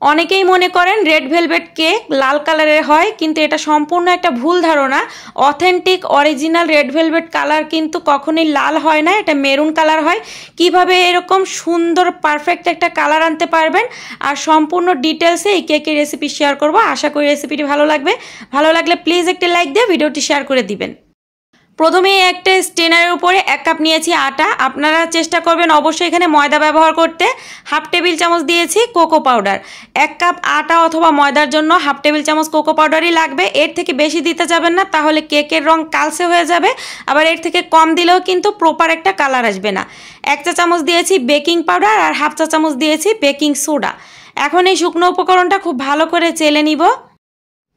অনেকেই মনে করেন রেড ভেলভেট কেক লাল কালারের হয়, কিন্তু এটা সম্পূর্ণ একটা ভুল ধারণা। Authentic original red velvet colour কিন্তু কখনোই লাল হয় না, এটা মেরুন কালার হয়। কিভাবে এরকম সুন্দর পারফেক্ট একটা কালার আনতে পারবেন আর সম্পূর্ণ ডিটেলসে এই কেকের রেসিপি শেয়ার করব। আশা করি রেসিপিটি ভালো লাগবে। ভালো লাগলে প্লিজ একটি লাইক দিয়ে ভিডিওটি শেয়ার করে দিবেন। প্রথমে একটা স্টেনারের উপরে 1 কাপ নিয়েছি আটা। আপনারা চেষ্টা করবেন অবশ্যই এখানে ময়দা ব্যবহার করতে। হাফ টেবিল চামচ দিয়েছি কোকো পাউডার। 1 কাপ আটা অথবা ময়দার জন্য হাফ টেবিল চামচ কোকো পাউডারই লাগবে, এর থেকে বেশি দিতে যাবেন না, তাহলে কেকের রং কালচে হয়ে যাবে। আবার এর থেকে কম দিলেও কিন্তু প্রপার একটা কালার আসবে না। 1 চা চামচ দিয়েছি বেকিং পাউডার আর হাফ চা চামচ দিয়েছি বেকিং সোডা। এখন এই শুকনো উপকরণটা খুব ভালো করে চেলে নিব।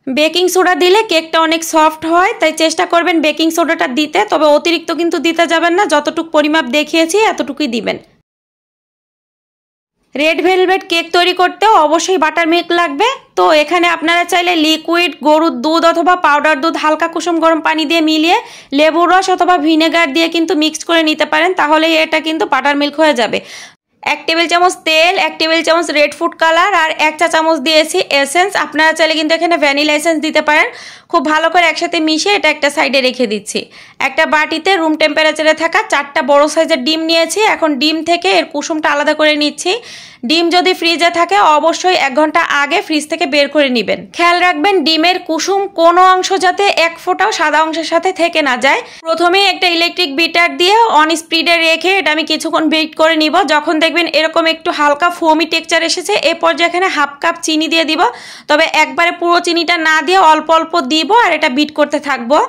বেকিং সোডা দিলে কেকটা অনেক সফট হয়, তাই চেষ্টা করবেন বেকিং সোডাটা দিতে, তবে অতিরিক্ত কিন্তু দিতে যাবেন না, যতটুকু পরিমাপ দেখিয়েছি এতটুকুই দিবেন। রেড ভেলভেট কেক তৈরি করতে অবশ্যই বাটার মিল্ক লাগবে। তো এখানে আপনারা চাইলে লিকুইড গরুর দুধ অথবা পাউডার দুধ হালকা কুসুম গরম পানি দিয়ে মিলিয়ে লেবুর রস অথবা ভিনেগার দিয়ে কিন্তু মিক্সড করে নিতে পারেন, তাহলে এটা কিন্তু বাটার মিল্ক হয়ে যাবে। 1 টেবিল চামচ তেল, 1 টেবিল চামচ রেড ফুড কালার আর 1 চা চামচ দিয়েছি এসেন্স। আপনারা চাইলে কিন্তু এখানে ভ্যানিলা এসেন্স দিতে পারেন। খুব ভালো করে একসাথে মিশিয়ে এটা একটা সাইডে রেখে দিচ্ছি। একটা বাটিতে রুম টেম্পারেচারে থাকা 4টা বড় সাইজের ডিম নিয়েছি। এখন ডিম থেকে এর কুসুমটা আলাদা করে নিচ্ছি। ডিম যদি ফ্রিজে থাকে অবশ্যই 1 ঘন্টা আগে ফ্রিজ থেকে বের করে নেবেন। খেয়াল রাখবেন ডিমের কুসুম কোনো অংশ যাতে 1 ফোঁটাও সাদা অংশের সাথে থেকে না যায়। প্রথমেই একটা ইলেকট্রিক বিটার দিয়ে অন স্পিডে রেখে এটা আমি কিছুক্ষণ বিট করে নিব। যখন দেখবেন এরকম একটু হালকা ফোমি টেক্সচার এসেছে, এই পর্যায়ে এখানে হাফ কাপ চিনি দিয়ে দিব। তবে একবারে পুরো চিনিটা না দিয়ে অল্প অল্প দিব আর এটা বিট করতে থাকবো।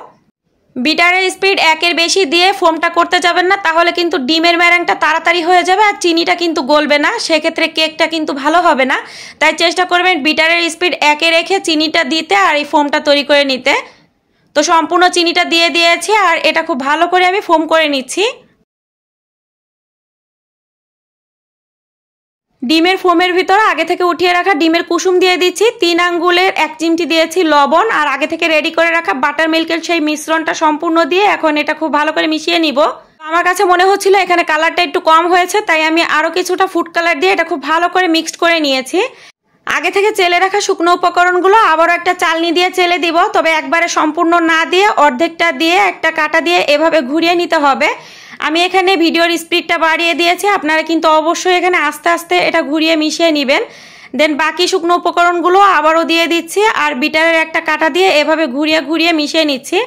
বিটারের স্পিড 1-এর বেশি দিয়ে ফোমটা করতে যাবেন না, তাহলে কিন্তু ডিমের ম্যারাংটা তাড়াতাড়ি হয়ে যাবে আর চিনিটা কিন্তু গলবে না, সেক্ষেত্রে কেকটা কিন্তু ভালো হবে না। তাই চেষ্টা করবেন বিটারের স্পিড 1-এ রেখে চিনিটা দিতে আর এই ফোমটা তৈরি করে নিতে। তো সম্পূর্ণ চিনিটা দিয়ে দিয়েছি আর এটা খুব ভালো করে আমি ফোম করে নিচ্ছি। ডিমের ফোমের ভিতরে আগে থেকে উঠিয়ে রাখা ডিমের কুসুম দিয়ে দিচ্ছি। 3 আঙ্গুলের 1 চিমটি দিয়েছি লবণ আর আগে থেকে রেডি করে রাখা বাটার মিল্কের সেই মিশ্রণটা সম্পূর্ণ দিয়ে এখন এটা খুব ভালো করে মিশিয়ে নিব। আমার কাছে মনে হচ্ছিল এখানে কালারটা একটু কম হয়েছে, তাই আমি আরও কিছুটা ফুড কালার দিয়ে এটা খুব ভালো করে মিক্সড করে নিয়েছি। আগে থেকে চেলে রাখা শুকনো উপকরণগুলো আবারও একটা চালনি দিয়ে চেলে দিব, তবে একবারে সম্পূর্ণ না দিয়ে অর্ধেকটা দিয়ে একটা কাঁটা দিয়ে এভাবে ঘুরিয়ে নিতে হবে। আমি এখানে ভিডিওর স্পিডটা বাড়িয়ে দিয়েছি, আপনারা কিন্তু অবশ্যই এখানে আস্তে আস্তে এটা ঘুরিয়ে মিশিয়ে নেবেন। দেন বাকি শুকনো উপকরণগুলো আবারও দিয়ে দিচ্ছি আর বিটারের একটা কাঁটা দিয়ে এভাবে ঘুরিয়ে ঘুরিয়ে মিশিয়ে নিচ্ছি।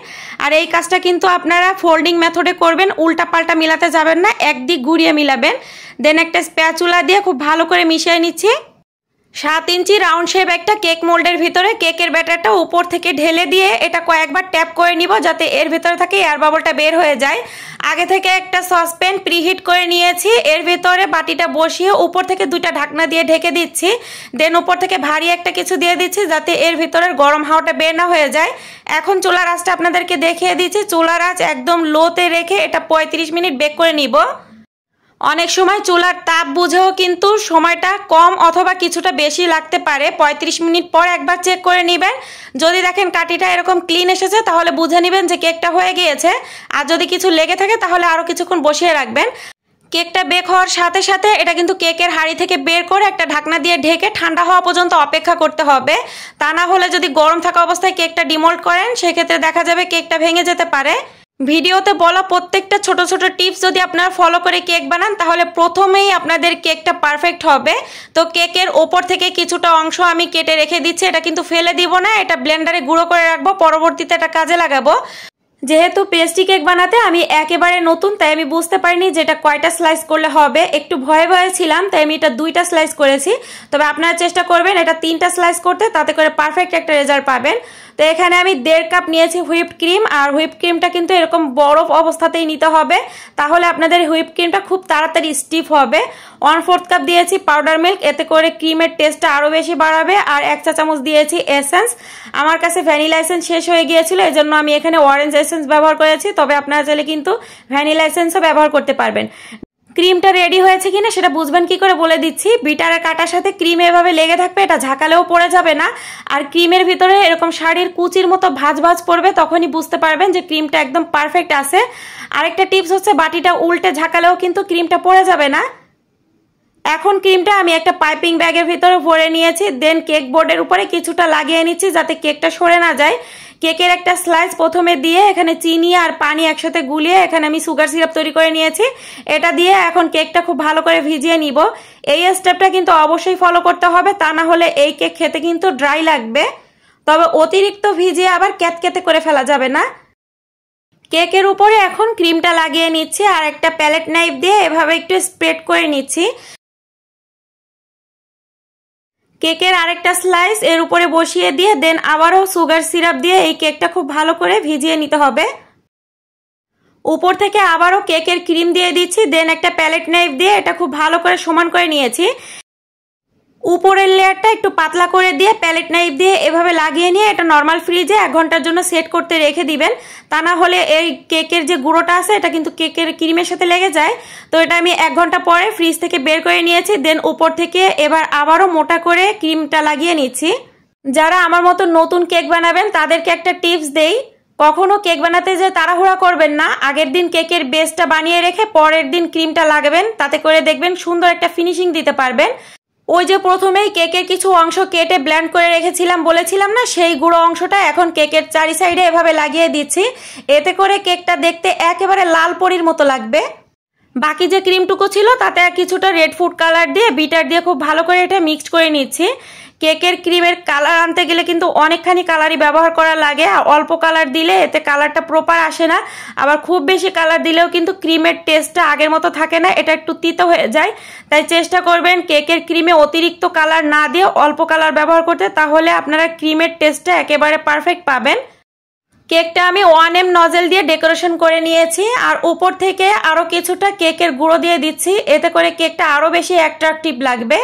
আর এই কাজটা কিন্তু আপনারা ফোল্ডিং মেথডে করবেন, উল্টা পাল্টা মিলাতে যাবেন না, একদিক ঘুরিয়ে মিলাবেন। দেন একটা স্প্যাচুলা দিয়ে খুব ভালো করে মিশিয়ে নিচ্ছি। 7 ইঞ্চি রাউন্ড শেপ একটা কেক মোল্ডের ভিতরে কেকের ব্যাটারটা উপর থেকে ঢেলে দিয়ে এটা কয়েকবার ট্যাপ করে নিব যাতে এর ভিতরে থাকে এয়ার বাবলটা বের হয়ে যায়। আগে থেকে একটা সসপ্যান প্রিহিট করে নিয়েছি, এর ভিতরে বাটিটা বসিয়ে উপর থেকে 2টা ঢাকনা দিয়ে ঢেকে দিচ্ছি। দেন উপর থেকে ভারী একটা কিছু দিয়ে দিচ্ছি যাতে এর ভিতরের গরম হাওয়াটা বের না হয়ে যায়। এখন চুলার আঁচটা আপনাদেরকে দেখিয়ে দিচ্ছি। চুলার আঁচ একদম লোতে রেখে এটা 35 মিনিট বেক করে নিব। অনেক সময় চুলার তাপ বুঝেও কিন্তু সময়টা কম অথবা কিছুটা বেশি লাগতে পারে। 35 মিনিট পর একবার চেক করে নেবেন। যদি দেখেন কাঠিটা এরকম ক্লিন এসেছে তাহলে বুঝে নেবেন যে কেকটা হয়ে গিয়েছে, আর যদি কিছু লেগে থাকে তাহলে আরও কিছুক্ষণ বসিয়ে রাখবেন। কেকটা বেক হওয়ার সাথে সাথে এটা কিন্তু কেকের হাঁড়ি থেকে বের করে একটা ঢাকনা দিয়ে ঢেকে ঠান্ডা হওয়া পর্যন্ত অপেক্ষা করতে হবে। তা না হলে যদি গরম থাকা অবস্থায় কেকটা ডিমোল্ড করেন সেক্ষেত্রে দেখা যাবে কেকটা ভেঙে যেতে পারে। ভিডিওতে বলা প্রত্যেকটা ছোট ছোট টিপস যদি আপনারা ফলো করে কেক বানান তাহলে প্রথমেই আপনাদের কেকটা পারফেক্ট হবে। তো কেকের ওপর থেকে কিছুটা অংশ আমি কেটে রেখে দিচ্ছি, এটা কিন্তু ফেলে দিব না, এটা ব্লেন্ডারে গুঁড়ো করে রাখবো, পরবর্তীতে এটা কাজে লাগাবো। যেহেতু পেস্ট্রি কেক বানাতে আমি একেবারে নতুন, তাই আমি বুঝতে পারিনি যে এটা কয়টা স্লাইস করলে হবে, একটু ভয়ে ভয়ে ছিলাম, তাই আমি এটা 2টা স্লাইস করেছি। তবে আপনারা চেষ্টা করবেন এটা 3টা স্লাইস করতে, তাতে করে পারফেক্ট একটা রেজাল্ট পাবেন। তো এখানে আমি 1.5 কাপ নিয়েছি হুইপড ক্রিম, আর হুইপড ক্রিমটা কিন্তু এরকম বরফ অবস্থাতেই নিতে হবে, তাহলে আপনাদের হুইপড ক্রিমটা খুব তাড়াতাড়ি স্টিফ হবে। 1/4 কাপ দিয়েছি পাউডার মিল্ক, এতে করে ক্রিমের টেস্টটা আরও বেশি বাড়াবে। আর 1 চা চামচ দিয়েছি এসেন্স। আমার কাছে ভ্যানিলা এসেন্স শেষ হয়ে গিয়েছিল, এজন্য আমি এখানে অরেঞ্জ এসেন্স ব্যবহার করেছি, তবে আপনারা চাইলে কিন্তু ভ্যানিলা এসেন্সও ব্যবহার করতে পারবেন। ক্রিমটা রেডি হয়েছে কিনা সেটা বুঝবেন কি করে বলে দিচ্ছি। বিটারের কাটার সাথে ক্রিম এভাবে লেগে থাকবে, এটা ঝাঁকালেও পড়ে যাবে না, আর ক্রিমের ভিতরে এরকম শাড়ির কুচির মতো ভাঁজ ভাঁজ পড়বে, তখনই বুঝতে পারবেন যে ক্রিমটা একদম পারফেক্ট আছে। আরেকটা টিপস হচ্ছে বাটিটা উল্টে ঝাঁকালেও কিন্তু ক্রিমটা পড়ে যাবে না। এখন ক্রিমটা আমি একটা পাইপিং ব্যাগের ভিতরে ভরে নিয়েছি। দেন কেক বোর্ডের উপরে কিছুটা লাগিয়ে নিচ্ছি যাতে কেকটা সরে না যায়। কেকের একটা স্লাইস প্রথমে দিয়ে এখানে চিনি আর পানি একসাথে গুলিয়ে এখানে আমি সুগার সিরাপ তৈরি করে নিয়েছি। এটা দিয়ে এখন কেকটা খুব ভালো করে ভিজিয়ে নিব। এই স্টেপটা কিন্তু অবশ্যই ফলো করতে হবে, তা না হলে এই কেক খেতে কিন্তু ড্রাই লাগবে। তবে অতিরিক্ত ভিজিয়ে আবার ক্যাতকেতে করে ফেলা যাবে না। কেকের উপরে এখন ক্রিমটা লাগিয়ে নিচ্ছি আর একটা প্যালেট নাইফ দিয়ে এভাবে একটু স্প্রেড করে নিচ্ছি। কেকের আরেকটা স্লাইস এর উপরে বসিয়ে দিয়ে দেন আবারও সুগার সিরাপ দিয়ে এই কেকটা খুব ভালো করে ভিজিয়ে নিতে হবে। উপর থেকে আবারও কেকের ক্রিম দিয়ে দিচ্ছি। দেন একটা প্যালেট নাইফ দিয়ে এটা খুব ভালো করে সমান করে নিয়েছি। উপরের লেয়ারটা একটু পাতলা করে দিয়ে প্যালেট নাইফ দিয়ে এভাবে লাগিয়ে নিয়ে এটা নর্মাল ফ্রিজে 1 ঘন্টার জন্য সেট করতে রেখে দিবেন। তা না হলে এই কেকের যে গুঁড়োটা আছে এটা কিন্তু কেকের ক্রিমের সাথে লেগে যায়। তো এটা আমি 1 ঘন্টা পরে ফ্রিজ থেকে বের করে নিয়েছি। দেন উপর থেকে এবার আবারও মোটা করে ক্রিমটা লাগিয়ে নিচ্ছি। যারা আমার মতো নতুন কেক বানাবেন তাদেরকে একটা টিপস দেই, কখনো কেক বানাতে যে তাড়াহুড়া করবেন না। আগের দিন কেকের বেসটা বানিয়ে রেখে পরের দিন ক্রিমটা লাগাবেন, তাতে করে দেখবেন সুন্দর একটা ফিনিশিং দিতে পারবেন। ওই যে প্রথমেই কেকের কিছু অংশ কেটে ব্লেন্ড করে রেখেছিলাম বলেছিলাম না, সেই গুঁড়ো অংশটা এখন কেকের চারি সাইডে এভাবে লাগিয়ে দিচ্ছি। এতে করে কেকটা দেখতে একেবারে লাল পরীর মতো লাগবে। বাকি যে ক্রিমটুকু ছিল তাতে কিছুটা রেড ফুড কালার দিয়ে বিটার দিয়ে খুব ভালো করে এটা মিক্সড করে নিচ্ছি। কেকের ক্রিমের কালার আনতে গেলে কিন্তু অনেকখানি কালারই ব্যবহার করা লাগে। অল্প কালার দিলে এতে কালারটা প্রপার আসে না, আবার খুব বেশি কালার দিলেও কিন্তু ক্রিমের টেস্টটা আগের মতো থাকে না, এটা একটু তিতো হয়ে যায়। তাই চেষ্টা করবেন কেকের ক্রিমে অতিরিক্ত কালার না দিয়ে অল্প কালার ব্যবহার করতে, তাহলে আপনারা ক্রিমের টেস্টটা একেবারে পারফেক্ট পাবেন। কেকটা আমি 1M নজেল দিয়ে ডেকোরেশন করে নিয়েছি আর উপর থেকে আরো কিছুটা কেকের গুঁড়ো দিয়ে দিচ্ছি। এতে করে কেকটা আরো বেশি অ্যাট্রাকটিভ লাগবে।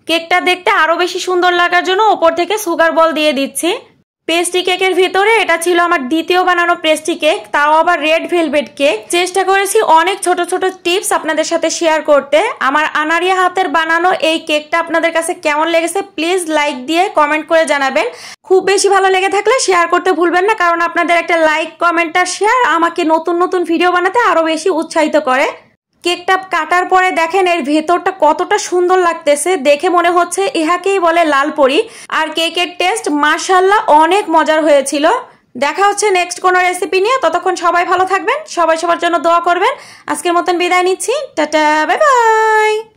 কেকটা দেখতে আরো বেশি সুন্দর লাগার জন্য উপর থেকে সুগার বল দিয়ে দিচ্ছি। পেস্ট্রি কেকের ভিতরে এটা ছিল আমার দ্বিতীয় বানানো পেস্ট্রি কেক, তাও আবার রেড ভেলভেট কেক। চেষ্টা করেছি অনেক ছোট ছোট টিপস আপনাদের সাথে শেয়ার করতে। আমার আনারিয়া হাতের বানানো এই কেকটা আপনাদের কাছে কেমন লেগেছে প্লিজ লাইক দিয়ে কমেন্ট করে জানাবেন। খুব বেশি ভালো লেগে থাকলে শেয়ার করতে ভুলবেন না, কারণ আপনাদের একটা লাইক কমেন্ট আর শেয়ার আমাকে নতুন নতুন ভিডিও বানাতে আরো বেশি উৎসাহিত করে। কেকটা কাটার পরে দেখেন এর ভেতরটা কতটা সুন্দর লাগতেছে, দেখে মনে হচ্ছে ইহাকেই বলে লাল পরি। আর কেকের টেস্ট মাশাআল্লাহ অনেক মজার হয়েছিল। দেখা হচ্ছে নেক্সট কোনো রেসিপি নিয়ে, ততক্ষণ সবাই ভালো থাকবেন, সবাই সবার জন্য দোয়া করবেন। আজকের মতন বিদায় নিচ্ছি, টাটা, বাই বাই।